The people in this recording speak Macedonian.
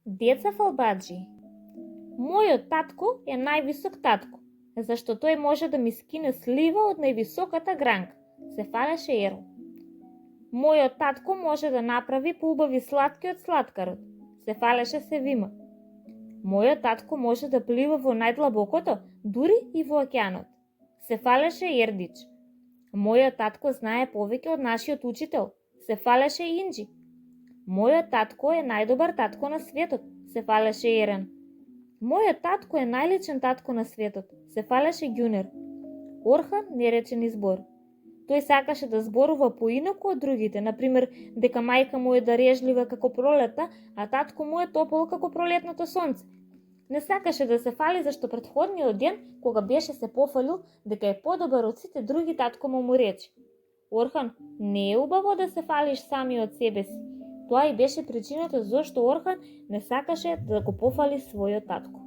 Деца фалбаджи. Мојот татко е највисок татко, зашто тој може да ми скине слива од највисоката гранка, се фалеше Ерол. Мојот татко може да направи поубави сладки од сладкарот, се фалеше Севима. Мојот татко може да плива во најдлабокото, дури и во океанот, се фалеше Ердич. Мојот татко знае повеќе од нашиот учител, се фалеше Инџи. Мојот татко е најдобар татко на светот, се фалеше Ерен. Мојот татко е најличен татко на светот, се фалеше Ѓунер. Орхан не рече ни збор. Тој сакаше да зборува поинаку од другите, например, дека мајка му е дарежлива како пролетта, а татко му е топол како пролетното сонце. Не сакаше да се фали зашто претходниот ден, кога беше се пофалил дека е подобар од сите други, татко му рече: Орхан, не е убаво да се фалиш сами од себе си. Тоа и беше причината зашто Орхан не сакаше да го пофали својот татко.